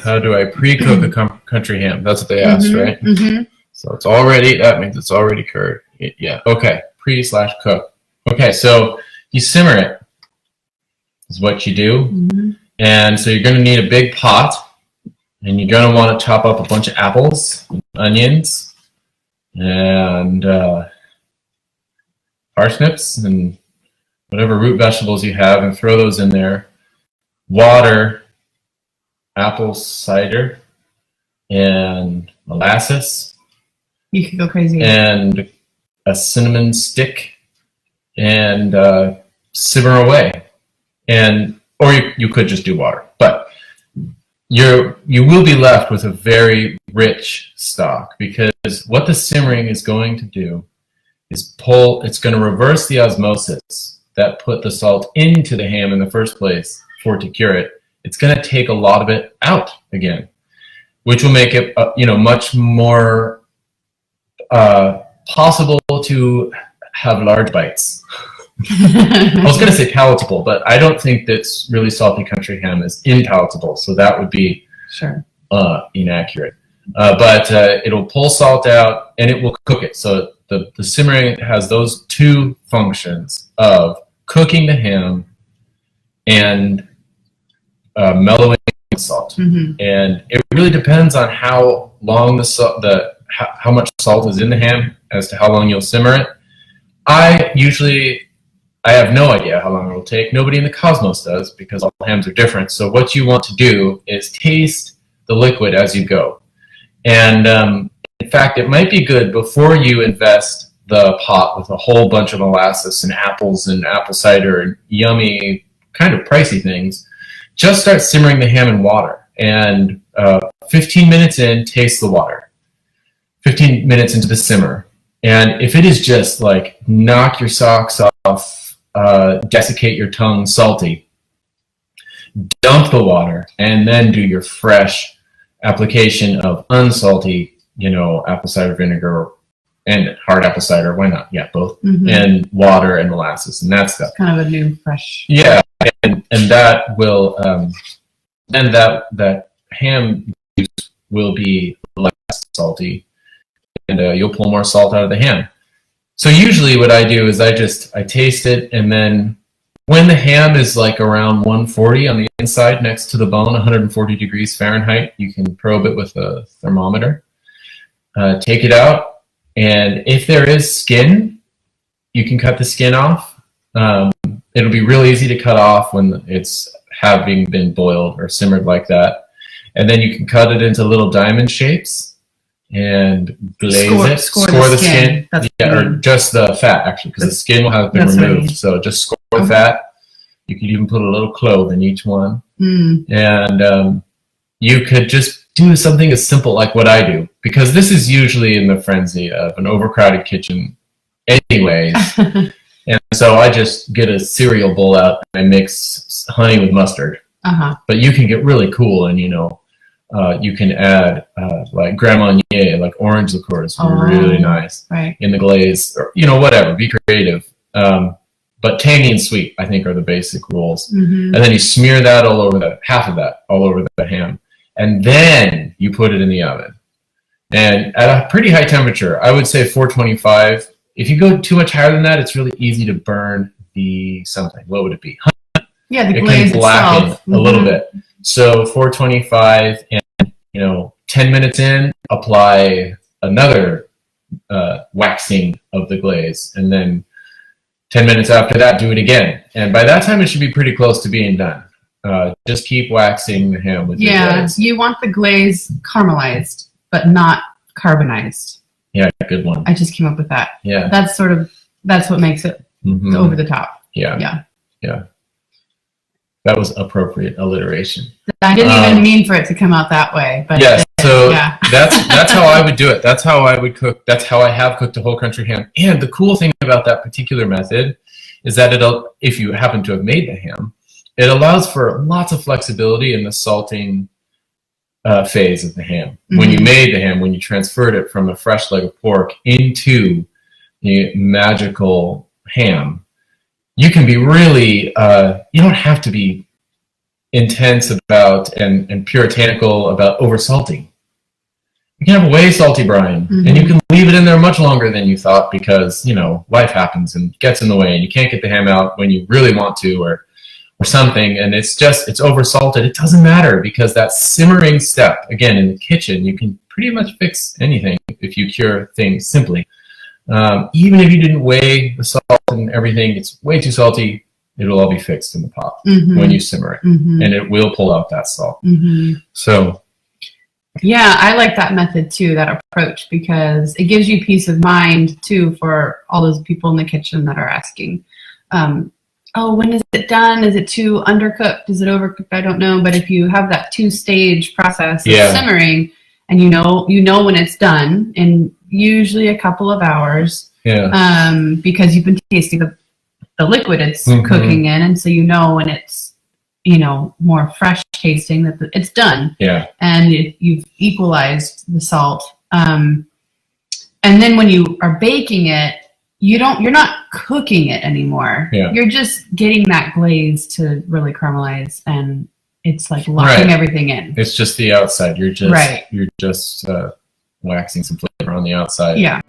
How do I pre-cook a country ham? That's what they asked, right? Mm-hmm. So it's already, that means it's already cured. Yeah, okay, pre/cook. Okay, so you simmer it, is what you do. Mm-hmm. And so you're going to need a big pot, and you're going to want to chop up a bunch of apples, onions, and parsnips, and whatever root vegetables you have, and throw those in there. Water, apple cider, and molasses. You could go crazy. And a cinnamon stick, and simmer away. Or you could just do water, but you will be left with a very rich stock, because what the simmering is going to do is it's going to reverse the osmosis that put the salt into the ham in the first place for it to cure it. It's going to take a lot of it out again, which will make it much more possible to have large bites. I was going to say palatable, but I don't think that really salty country ham is impalatable, so that would be inaccurate. But it'll pull salt out, and it will cook it. So the simmering has those two functions of cooking the ham and mellowing the salt. Mm-hmm. And it really depends on how long how much salt is in the ham as to how long you'll simmer it. I have no idea how long it will take. Nobody in the cosmos does, because all hams are different. So what you want to do is taste the liquid as you go. And in fact, it might be good before you invest the pot with a whole bunch of molasses and apples and apple cider and yummy, kind of pricey things. Just start simmering the ham in water. And 15 minutes in, taste the water. 15 minutes into the simmer. And if it is just like knock your socks off, desiccate your tongue salty, dump the water, and then do your fresh application of unsalty, apple cider vinegar and hard apple cider. Why not? Yeah, both. Mm-hmm. And water and molasses, and that's stuff. Kind of a new fresh. Yeah, and that will, and that ham juice will be less salty, and you'll pull more salt out of the ham. So usually what I do is I taste it, and then when the ham is like around 140 on the inside next to the bone, 140 degrees Fahrenheit, you can probe it with a thermometer. Take it out, and if there is skin, you can cut the skin off. It'll be real easy to cut off when it's having been boiled or simmered like that. And then you can cut it into little diamond shapes and glaze score the skin. Or just the fat, actually, because the skin will have been removed. So just score the fat. You could even put a little clove in each one. And you could just do something as simple like what I do, because this is usually in the frenzy of an overcrowded kitchen anyways. And so I just get a cereal bowl out and I mix honey with mustard. But you can get really cool, and you can add like Grand Marnier, like orange liqueur is really nice in the glaze, or whatever. Be creative. But tangy and sweet, I think, are the basic rules. Mm-hmm. And then you smear that all over half of that all over the ham, and then you put it in the oven. And at a pretty high temperature, I would say 425. If you go too much higher than that, it's really easy to burn the something. What would it be? Yeah, the glaze can blacken itself. a little bit. So 425, and 10 minutes in, apply another waxing of the glaze, and then 10 minutes after that, do it again. And by that time, it should be pretty close to being done. Just keep waxing the ham with your glaze. You want the glaze caramelized, but not carbonized. Yeah, good one. I just came up with that. Yeah. That's what makes it over the top. Yeah. That was appropriate alliteration. I didn't even mean for it to come out that way. But that's how I would do it. That's how I would cook. That's how I have cooked a whole country ham. And the cool thing about that particular method is that if you happen to have made the ham, it allows for lots of flexibility in the salting phase of the ham. Mm-hmm. When you made the ham, when you transferred it from a fresh leg of pork into the magical ham, you can be really, you don't have to be intense about and puritanical about over salting. You can have a way salty brine, and you can leave it in there much longer than you thought because, you know, life happens and gets in the way, and you can't get the ham out when you really want to, or something, and it's over salted. It doesn't matter, because that simmering step, again, in the kitchen, you can pretty much fix anything if you cure things simply. Even if you didn't weigh the salt and everything, it's way too salty, it'll all be fixed in the pot when you simmer it, and it will pull out that salt. So yeah, I like that method too, that approach, because it gives you peace of mind too for all those people in the kitchen that are asking, oh, when is it done? Is it too undercooked? Is it overcooked? I don't know. But if you have that 2-stage process of simmering, and you know when it's done in usually a couple of hours, because you've been tasting the liquid it's cooking in, and so you know when it's, you know, more fresh tasting, that it's done. Yeah. And you've equalized the salt. And then when you are baking it, you're not cooking it anymore. Yeah. You're just getting that glaze to really caramelize, and it's like locking everything in. It's just the outside. You're just waxing some flavor on the outside. Yeah.